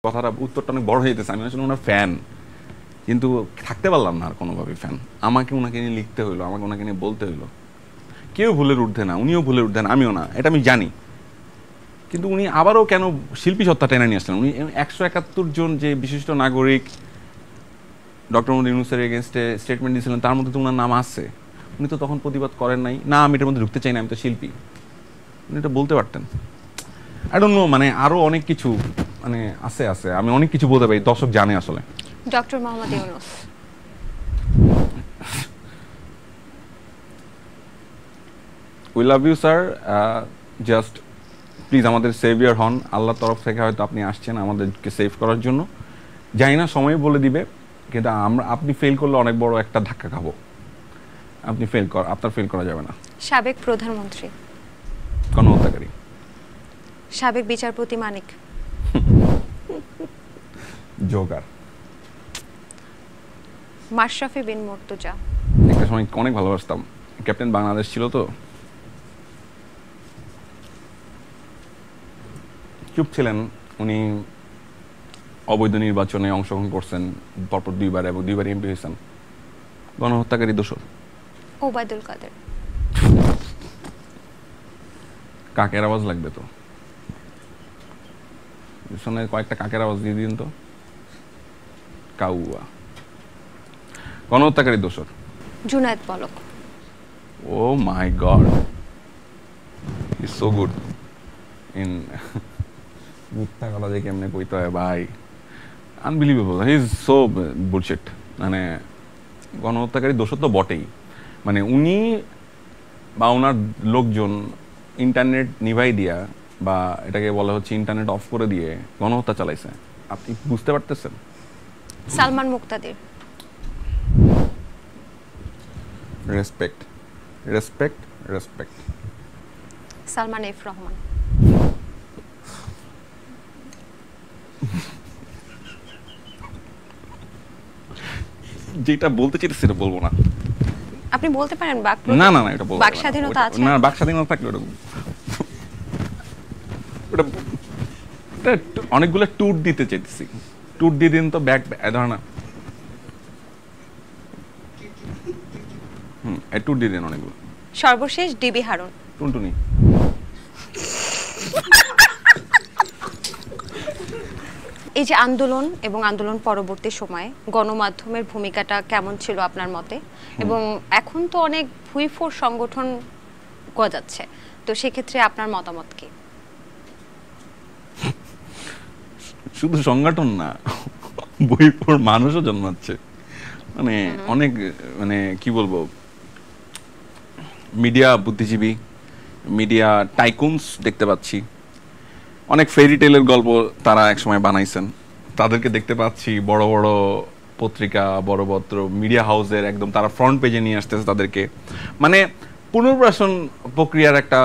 কথাটা উত্তরটা অনেক বড় হয়ে যেতেছে। আমি আসলে ওনার ফ্যান, কিন্তু থাকতে পারলাম না আর কোনোভাবে ফ্যান। আমাকে ওনাকে নিয়ে লিখতে হইলো, আমাকে ওনাকে নিয়ে বলতে হইলো। কেউ ভুলের ঊর্ধ্বে না, উনিও ভুলের ঊর্ধ্বে না, আমিও না, এটা আমি জানি। কিন্তু উনি আবারও কেন শিল্পী সত্তা টেনে নিয়ে আসলেন? উনি 171 জন যে বিশিষ্ট নাগরিক ডক্টর মোহাম্মদ ইউনূসের এগেনস্টে স্টেটমেন্ট দিয়েছিলেন, তার মধ্যে তো ওনার নাম আছে। উনি তো তখন প্রতিবাদ করেন নাই, না আমি এটার মধ্যে ঢুকতে চাই না, আমি তো শিল্পী। উনি এটা বলতে পারতেন। আই ডোন্ট নো, মানে আরো অনেক কিছু মানে আছে আমি অনেক কিছু বলতে পারি, দর্শক জানে আসলে। Doctor Mohammad Yunus, we love you sir, just please আমাদের সেভিয়ার হন। আল্লাহর তরফ থেকে হয়তো আপনি আসছেন আমাদেরকে সেভ করার জন্য, জানি না সময় বলে দিবে, কিন্তু আপনি ফেল করলে অনেক বড় একটা ধাক্কা খাবো। আপনার ফেল করা যাবে না। সাবেক প্রধানমন্ত্রী, গণহত্যাকারী, সাবেক বিচারপতি মানিক, জোগার, মাশরাফি বিন মুর্তজা। একটা সময় অনেক ভালোবাসতাম, ক্যাপ্টেন বাংলাদেশ ছিল তো। চুপ ছিলেন উনি, অবৈধ নির্বাচনে অংশগ্রহণ করছেন পরপর 2 বার এবং 2 বার এমপি হয়েছেন। গণহত্যাকারী দোষর। ওবায়দুল কাদের। কাকের আওয়াজ লাগবে তো, পিছনে কয়েকটা কাকের আওয়াজ দিয়ে দিন তো। কাউয়া। গণহত্যাকারী দোষর। Junaid Palak. Oh my god, is so good in মিথ্যা কথা যে কেমনে কইতে হয় ভাই, unbelievable. He is so bullshit. মানে গণহত্যাকারী দোষর তো বটেই। মানে উনি বা ওনার লোকজন ইন্টারনেট নিভাই দিয়া, বা এটাকে বলা হচ্ছে ইন্টারনেট অফ করে দিয়ে গণহত্যা চালাইছে। আপনি বুঝতে পারতেছেন? Salman Muktadir. Respect, respect, respect. Salman F Rahman. যেটা বলতে চাইছি সেটা বলবো না। আপনি বলতে পারেন, না না না, এটা বলবো বাক স্বাধীনতা আছে। না, বাক স্বাধীনতা থাকলে ওটা অনেকগুলো ট্যুর দিতে চাইতেছি। ট্যুর দিয়ে দিন তো, ব্যাক ধর না। ট্যুর দিয়ে দিন অনেকগুলো। সর্বশেষ ডিবি হারুন। টুনটুনি। এই যে আন্দোলন এবং আন্দোলন পরবর্তী সময়ে গণমাধ্যমের ভূমিকাটা কেমন ছিল আপনার মতে? এবং এখন তো অনেক ভুইফোর সংগঠন গজাচ্ছে, তো সেক্ষেত্রে আপনার মতামত কি? শুধু সংগঠন না, ভুইফোর মানুষও জন্মাচ্ছে। মানে অনেক, মানে কি বলবো, মিডিয়া বুদ্ধিজীবী, মিডিয়া টাইকুনস দেখতে পাচ্ছি। অনেক ফেরি টেলের গল্প তারা একসময় বানাইছেন, তাদেরকে দেখতে পাচ্ছি। বড় বড় পত্রিকা, বড় বড় মিডিয়া হাউসের একদম তারা ফ্রন্ট পেজে নিয়ে আসতেছে তাদেরকে। মানে পুনর্বাসন প্রক্রিয়ার একটা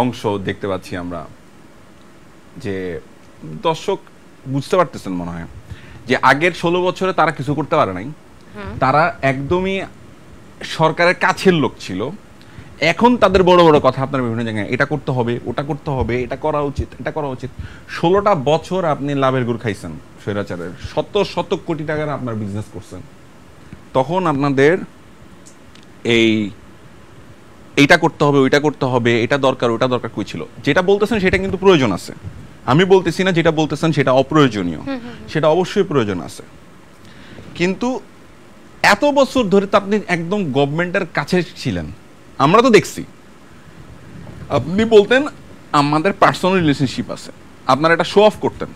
অংশ দেখতে পাচ্ছি আমরা। যে দর্শক বুঝতে পারতেছেন মনে হয় যে আগের 16 বছরে তারা কিছু করতে পারে নাই, তারা একদমই সরকারের কাছের লোক ছিল। এখন তাদের বড় বড় কথা আপনার বিভিন্ন জায়গায়, এটা করতে হবে, ওটা করতে হবে, এটা করা উচিত, এটা করা উচিত। 16টা বছর আপনি লাভের গুড় খাইছেন স্বৈরাচারের, শত শত কোটি টাকার আপনার বিজনেস করছেন। তখন আপনাদের এইটা করতে হবে, ওইটা করতে হবে, এটা দরকার, ওটা দরকার কই ছিল? যেটা বলতেছেন সেটা কিন্তু প্রয়োজন আছে, আমি বলতেছি না যেটা বলতেছেন সেটা অপ্রয়োজনীয়, সেটা অবশ্যই প্রয়োজন আছে। কিন্তু এত বছর ধরে তো আপনি একদম গভর্নমেন্টের কাছে ছিলেন, আমরা তো দেখছি। আপনি বলতেন আমাদের পার্সোনাল রিলেশনশিপ আছে, আপনারা এটা শো অফ করতেন।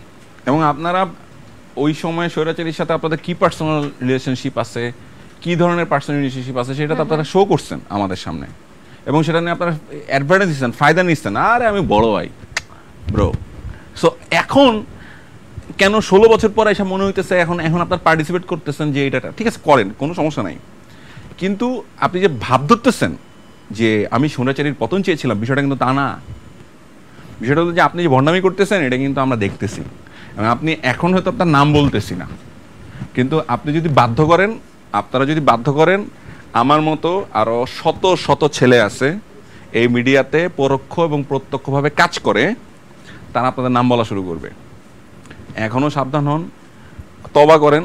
এবং আপনারা ওই সময় স্বৈরাচারীর সাথে আপনাদের কি পার্সোনাল রিলেশনশিপ আছে, কি ধরনের পার্সোনাল রিলেশনশিপ আছে, সেটা তো আপনারা শো করছেন আমাদের সামনে, এবং সেটা নিয়ে আপনারা অ্যাডভান্টেজ দিচ্ছেন, ফায়দা নিচ্ছেন। আরে আমি বড় ভাই ব্রো। সো এখন কেন 16 বছর পর এসে মনে হইতেছে এখন আপনার পার্টিসিপেট করতেছেন যে এটা ঠিক আছে করেন, কোনো সমস্যা নাই। কিন্তু আপনি যে ভাব ধরতেছেন যে আমি স্বৈরাচারীর পতন চেয়েছিলাম, বিষয়টা কিন্তু তা না। বিষয়টা হলো যে আপনি যে ভণ্ডামি করতেছেন এটা কিন্তু আমরা দেখতেছি, এবং আপনি এখন হয়তো আপনার নাম বলতেছি না, কিন্তু আপনি যদি বাধ্য করেন, আপনারা যদি বাধ্য করেন, আমার মতো আরো শত শত ছেলে আছে এই মিডিয়াতে পরোক্ষ এবং প্রত্যক্ষভাবে কাজ করে, তারা আপনাদের নাম বলা শুরু করবে। এখনও সাবধান হন, তবা করেন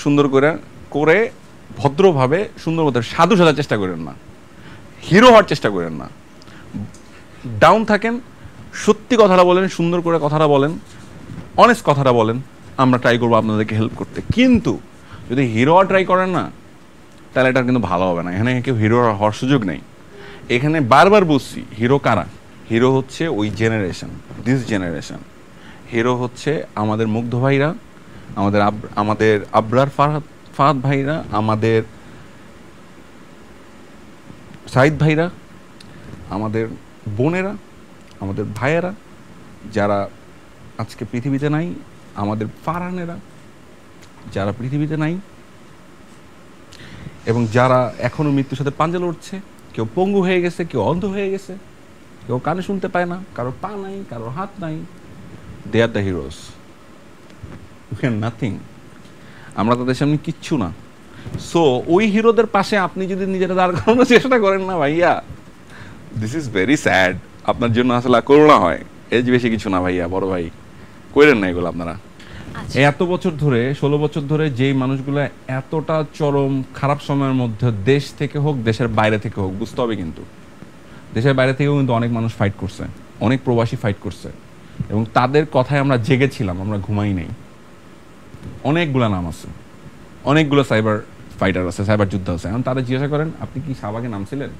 সুন্দর করে করে ভদ্রভাবে সুন্দর মতো সাধু সাজার চেষ্টা করেন না, হিরো হওয়ার চেষ্টা করেন না। ডাউন থাকেন, সত্যি কথাটা বলেন, সুন্দর করে কথাটা বলেন, অনেস্ট কথাটা বলেন, আমরা ট্রাই করবো আপনাদেরকে হেল্প করতে। কিন্তু যদি হিরো হওয়ার ট্রাই করেন না, তাহলে এটা কিন্তু ভালো হবে না। এখানে কেউ হিরো হওয়ার সুযোগ নেই। এখানে বারবার বলছি, হিরো কারা? হিরো হচ্ছে ওই জেনারেশন, দিস জেনারেশন। হিরো হচ্ছে আমাদের মুগ্ধ ভাইরা, আমাদের আবরার ফাহাদ ভাইরা, আমাদের সাইদ ভাইরা, আমাদের বোনেরা, আমাদের ভাইয়েরা যারা আজকে পৃথিবীতে নাই, আমাদের ফারহানেরা যারা পৃথিবীতে নাই এবং যারা এখনো মৃত্যুর সাথে পাঞ্জা লড়ছে। কেউ পঙ্গু হয়ে গেছে, কেউ অন্ধ হয়ে গেছে, কেউ কানে শুনতে পায় না, কারো পা নাই, কারো হাত নাই। They are the heroes, we are nothing. আমরা তাদের সামনে কিচ্ছু না। সো ওই হিরোদের পাশে আপনি যদি নিজেরা দাঁড় করানোর চেষ্টা করেন না ভাইয়া, দিস ইজ ভেরি স্যাড। আপনার জন্য আসলে করোনা হয়, এর বেশি কিছু না ভাইয়া, বড় ভাই করেন না এগুলো আপনারা। এত বছর ধরে, 16 বছর ধরে যেই মানুষগুলো এতটা চরম খারাপ সময়ের মধ্যে দেশ থেকে হোক, দেশের বাইরে থেকে হোক, বুঝতে হবে কিন্তু দেশের বাইরে থেকেও কিন্তু অনেক মানুষ ফাইট করছে, অনেক প্রবাসী ফাইট করছে, এবং তাদের কথায় আমরা জেগেছিলাম, আমরা ঘুমাই নাই। অনেকগুলো নাম আছে, অনেকগুলো সাইবার ফাইটার আছে, সাইবার যুদ্ধ আছে। এখন তারা জিজ্ঞাসা করেন, আপনি কি শাহবাগে নামছিলেন?